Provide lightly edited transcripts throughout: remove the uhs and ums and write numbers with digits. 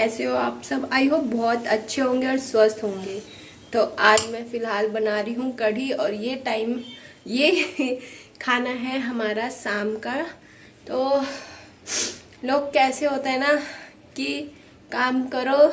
कैसे हो आप सब। आई होप बहुत अच्छे होंगे और स्वस्थ होंगे। तो आज मैं फ़िलहाल बना रही हूँ कढ़ी और ये खाना है हमारा शाम का। तो लोग कैसे होते हैं ना कि काम करो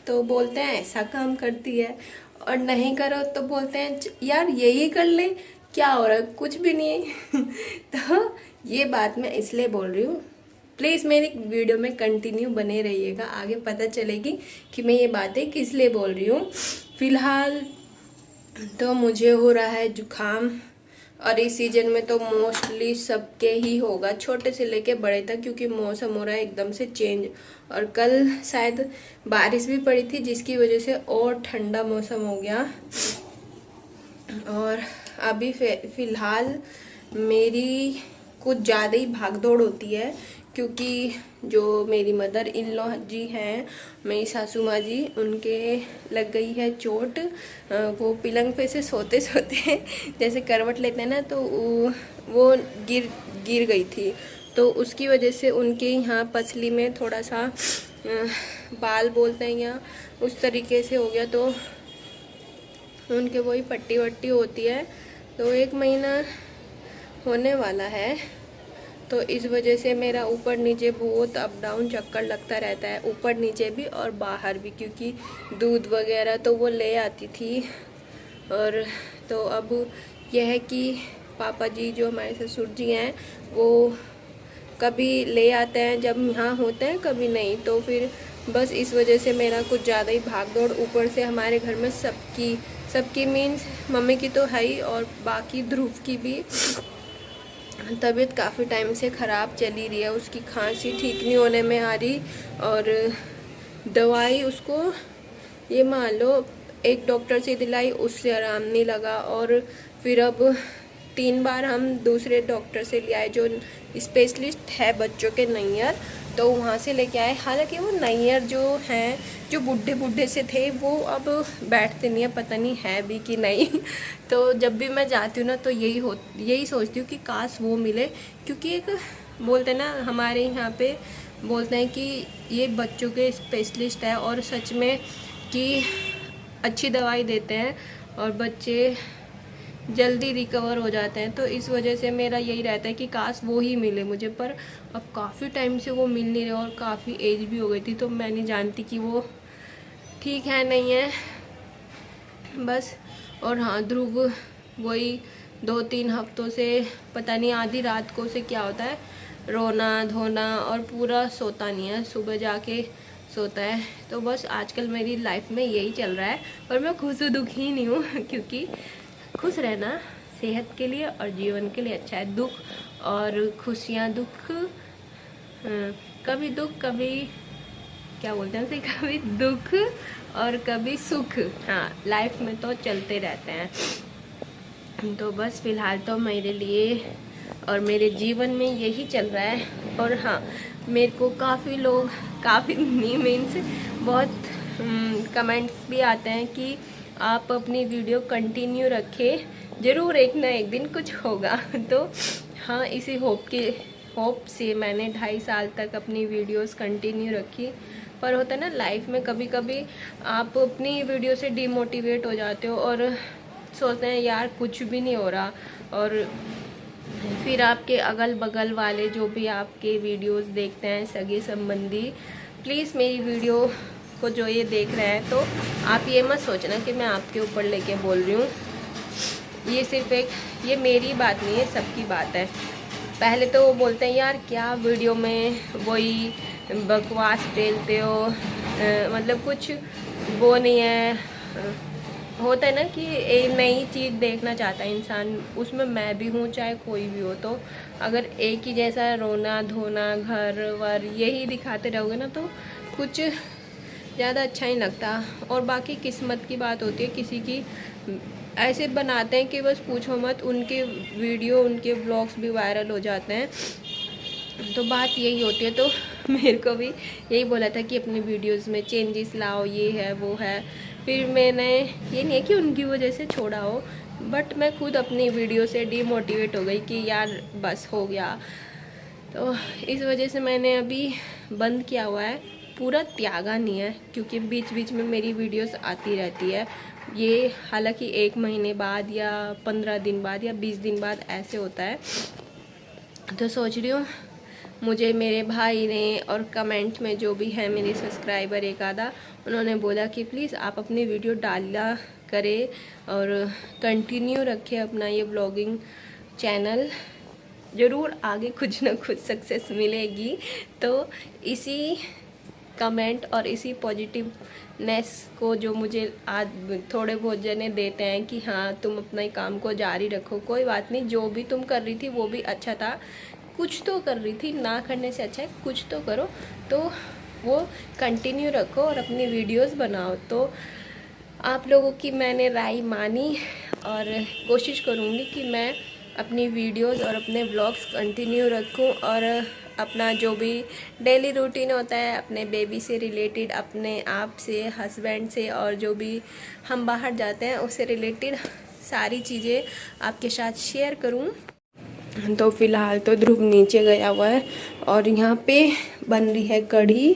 तो बोलते हैं ऐसा काम करती है, और नहीं करो तो बोलते हैं यार यही कर ले, क्या हो रहा है, कुछ भी नहीं। तो ये बात मैं इसलिए बोल रही हूँ, प्लीज़ मेरी वीडियो में कंटिन्यू बने रहिएगा, आगे पता चलेगी कि मैं ये बातें किस लिए बोल रही हूँ। फ़िलहाल तो मुझे हो रहा है जुकाम, और इस सीज़न में तो मोस्टली सबके ही होगा, छोटे से लेके बड़े तक, क्योंकि मौसम हो रहा है एकदम से चेंज। और कल शायद बारिश भी पड़ी थी जिसकी वजह से और ठंडा मौसम हो गया। और अभी फ़िलहाल मेरी कुछ ज़्यादा ही भागदौड़ होती है, क्योंकि जो मेरी मदर इन लॉ जी हैं, मेरी सासू माँ जी, उनके लग गई है चोट। वो पलंग पे से सोते सोते जैसे करवट लेते हैं ना, तो वो गिर गई थी। तो उसकी वजह से उनके यहाँ पसली में थोड़ा सा बाल बोलते हैं या उस तरीके से हो गया, तो उनके वही पट्टी वट्टी होती है। तो 1 महीना होने वाला है। तो इस वजह से मेरा ऊपर नीचे बहुत अप डाउन चक्कर लगता रहता है, ऊपर नीचे भी और बाहर भी, क्योंकि दूध वगैरह तो वो ले आती थी। और तो अब यह है कि पापा जी जो हमारे ससुर जी हैं, वो कभी ले आते हैं जब यहाँ होते हैं, कभी नहीं। तो फिर बस इस वजह से मेरा कुछ ज़्यादा ही भागदौड़, ऊपर से हमारे घर में सबकी मीन्स मम्मी की तो है ही, और बाकी ध्रुव की भी तबीयत काफ़ी टाइम से ख़राब चली रही है। उसकी खांसी ठीक नहीं होने में आ रही, और दवाई उसको ये मान लो एक डॉक्टर से दिलाई, उससे आराम नहीं लगा। और फिर अब 3 बार हम दूसरे डॉक्टर से ले आए जो स्पेशलिस्ट है बच्चों के, नैयर, तो वहाँ से लेके आए। हालांकि वो नैयर जो हैं, जो बूढ़े से थे, वो अब बैठते नहीं है, पता नहीं है भी कि नहीं। तो जब भी मैं जाती हूँ ना, तो यही सोचती हूँ कि काश वो मिले, क्योंकि एक बोलते हैं ना हमारे यहाँ पे, बोलते हैं कि ये बच्चों के स्पेशलिस्ट है, और सच में कि अच्छी दवाई देते हैं और बच्चे जल्दी रिकवर हो जाते हैं। तो इस वजह से मेरा यही रहता है कि काश वो ही मिले मुझे, पर अब काफ़ी टाइम से वो मिल नहीं रहे, और काफ़ी एज भी हो गई थी, तो मैं नहीं जानती कि वो ठीक है नहीं है बस। और हाँ, ध्रुव वही 2-3 हफ्तों से पता नहीं आधी रात को से क्या होता है, रोना धोना, और पूरा सोता नहीं है, सुबह जाके सोता है। तो बस आजकल मेरी लाइफ में यही चल रहा है, और मैं खुश दुखी नहीं हूँ, क्योंकि खुश रहना सेहत के लिए और जीवन के लिए अच्छा है। दुख और खुशियाँ, कभी दुख कभी क्या बोलते हैं उसे, कभी दुख और कभी सुख, हाँ, लाइफ में तो चलते रहते हैं। तो बस फ़िलहाल तो मेरे लिए और मेरे जीवन में यही चल रहा है। और हाँ, मेरे को काफ़ी लोग, काफ़ी मीन्स बहुत कमेंट्स भी आते हैं कि आप अपनी वीडियो कंटिन्यू रखें, ज़रूर एक ना एक दिन कुछ होगा। तो हाँ, इसी होप से मैंने 2.5 साल तक अपनी वीडियोस कंटिन्यू रखी। पर होता है ना लाइफ में, कभी कभी आप अपनी वीडियो से डिमोटिवेट हो जाते हो और सोचते हैं यार कुछ भी नहीं हो रहा, और फिर आपके अगल बगल वाले जो भी आपके वीडियोस देखते हैं, सगे संबंधी, प्लीज़ मेरी वीडियो को जो ये देख रहे हैं, तो आप ये मत सोचना कि मैं आपके ऊपर लेके बोल रही हूँ। ये सिर्फ ये मेरी बात नहीं है, सबकी बात है। पहले तो वो बोलते हैं यार क्या वीडियो में वही बकवास पेलते हो, मतलब कुछ वो नहीं है। होता है ना कि एक नई चीज़ देखना चाहता है इंसान, उसमें मैं भी हूँ चाहे कोई भी हो। तो अगर एक ही जैसा रोना धोना घर वर यही दिखाते रहोगे ना, तो कुछ ज़्यादा अच्छा ही लगता। और बाकी किस्मत की बात होती है, किसी की ऐसे बनाते हैं कि बस पूछो मत, उनके वीडियो उनके ब्लॉग्स भी वायरल हो जाते हैं। तो बात यही होती है। तो मेरे को भी यही बोला था कि अपनी वीडियोस में चेंजेस लाओ, ये है वो है। फिर मैंने, ये नहीं है कि उनकी वजह से छोड़ा हो, बट मैं खुद अपनी वीडियो से डीमोटिवेट हो गई कि यार बस हो गया। तो इस वजह से मैंने अभी बंद किया हुआ है। पूरा त्यागा नहीं है, क्योंकि बीच बीच में मेरी वीडियोस आती रहती है। ये हालांकि 1 महीने बाद या 15 दिन बाद या 20 दिन बाद ऐसे होता है। तो सोच रही हूँ, मुझे मेरे भाई ने और कमेंट में जो भी है मेरे सब्सक्राइबर एक आधा, उन्होंने बोला कि प्लीज़ आप अपनी वीडियो डाला करें और कंटिन्यू रखें अपना ये व्लॉगिंग चैनल, ज़रूर आगे कुछ ना कुछ सक्सेस मिलेगी। तो इसी कमेंट और इसी पॉजिटिवनेस को जो मुझे आज थोड़े बहुत जने देते हैं कि हाँ तुम अपना ही काम को जारी रखो, कोई बात नहीं, जो भी तुम कर रही थी वो भी अच्छा था, कुछ तो कर रही थी, ना करने से अच्छा है कुछ तो करो, तो वो कंटिन्यू रखो और अपनी वीडियोस बनाओ। तो आप लोगों की मैंने राय मानी और कोशिश करूँगी कि मैं अपनी वीडियोस और अपने व्लॉग्स कंटिन्यू रखूं और अपना जो भी डेली रूटीन होता है अपने बेबी से रिलेटेड, अपने आप से, हस्बैंड से और जो भी हम बाहर जाते हैं उससे रिलेटेड सारी चीज़ें आपके साथ शेयर करूं। तो फ़िलहाल तो ध्रुव नीचे गया हुआ है और यहाँ पे बन रही है कढ़ी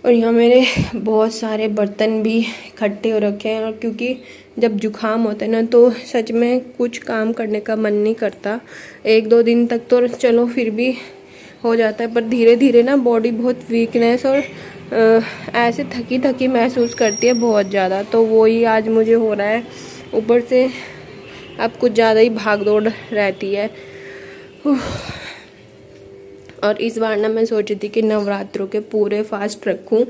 और यहाँ मेरे बहुत सारे बर्तन भी इकट्ठे हो रखे हैं। और क्योंकि जब जुकाम होता है ना तो सच में कुछ काम करने का मन नहीं करता। 1-2 दिन तक तो चलो फिर भी हो जाता है, पर धीरे धीरे ना बॉडी बहुत वीकनेस और ऐसे थकी थकी महसूस करती है बहुत ज़्यादा। तो वही आज मुझे हो रहा है, ऊपर से अब कुछ ज़्यादा ही भाग दौड़ रहती है। और इस बार ना मैं सोची थी कि नवरात्रों के पूरे फास्ट रखूं,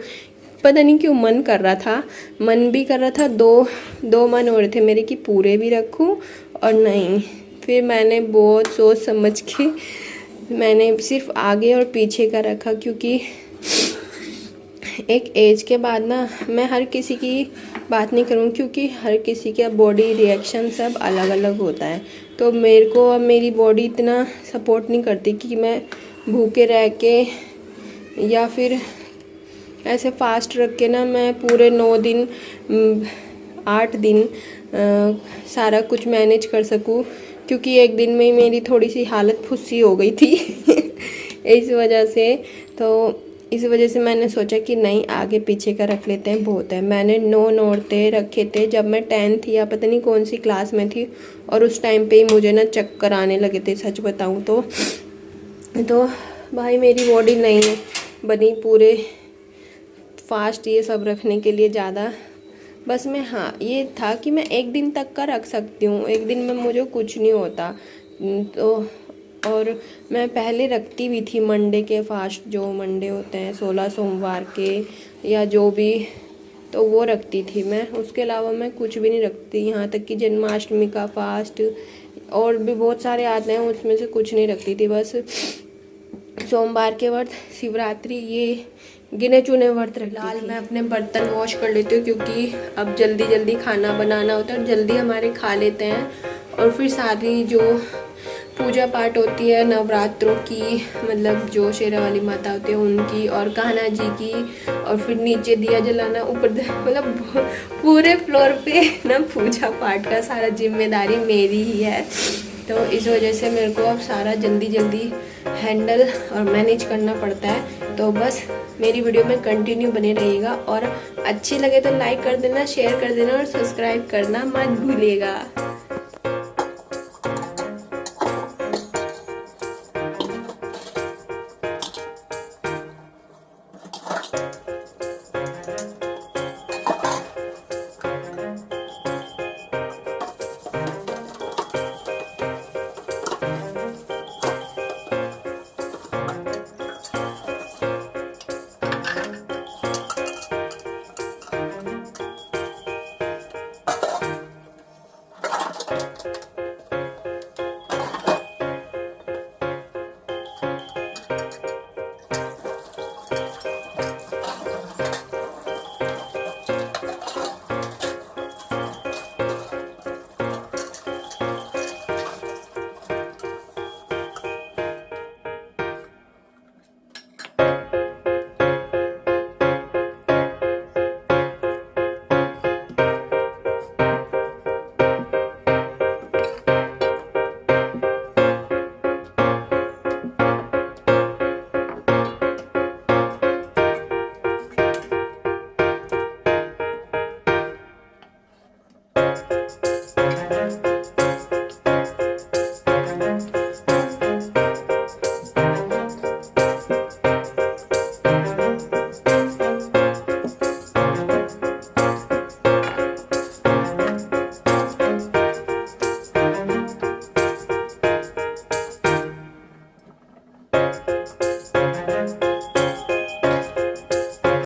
पता नहीं क्यों मन कर रहा था, मन भी कर रहा था, दो मन हो रहे थे मेरे कि पूरे भी रखूं और नहीं। फिर मैंने बहुत सोच समझ के मैंने सिर्फ आगे और पीछे का रखा, क्योंकि एक एज के बाद ना मैं हर किसी की बात नहीं करूँ, क्योंकि हर किसी का बॉडी रिएक्शन सब अलग अलग होता है। तो मेरे को अब मेरी बॉडी इतना सपोर्ट नहीं करती कि मैं भूखे रह के या फिर ऐसे फास्ट रख के ना मैं पूरे 9 दिन 8 दिन सारा कुछ मैनेज कर सकूं, क्योंकि एक दिन में मेरी थोड़ी सी हालत फुस्सी हो गई थी इस वजह से। तो इस वजह से मैंने सोचा कि नहीं, आगे पीछे का रख लेते हैं, बहुत है। मैंने 9 नौरते रखे थे जब मैं 10th या पता नहीं कौन सी क्लास में थी, और उस टाइम पे ही मुझे ना चक्कर आने लगे थे, सच बताऊं तो भाई मेरी बॉडी नहीं बनी पूरे फास्ट ये सब रखने के लिए ज़्यादा। बस मैं, हाँ ये था कि मैं 1 दिन तक का रख सकती हूँ, 1 दिन में मुझे कुछ नहीं होता। तो और मैं पहले रखती भी थी मंडे के फास्ट, जो मंडे होते हैं 16 सोमवार के या जो भी, तो वो रखती थी मैं। उसके अलावा मैं कुछ भी नहीं रखती, यहाँ तक कि जन्माष्टमी का फास्ट और भी बहुत सारे आते हैं, उसमें से कुछ नहीं रखती थी। बस सोमवार के व्रत, शिवरात्रि, ये गिने चुने व्रत रखती थी। मैं अपने बर्तन वॉश कर लेती हूँ, क्योंकि अब जल्दी जल्दी खाना बनाना होता है और जल्दी हमारे खा लेते हैं। और फिर सारी जो पूजा पाठ होती है नवरात्रों की, मतलब जो शेरावाली माता होती है उनकी और कान्हा जी की, और फिर नीचे दिया जलाना, ऊपर मतलब पूरे फ्लोर पे ना पूजा पाठ का सारा जिम्मेदारी मेरी ही है। तो इस वजह से मेरे को अब सारा जल्दी जल्दी हैंडल और मैनेज करना पड़ता है। तो बस मेरी वीडियो में कंटिन्यू बने रहिएगा, और अच्छी लगे तो लाइक कर देना, शेयर कर देना और सब्सक्राइब करना मत भूलिएगा।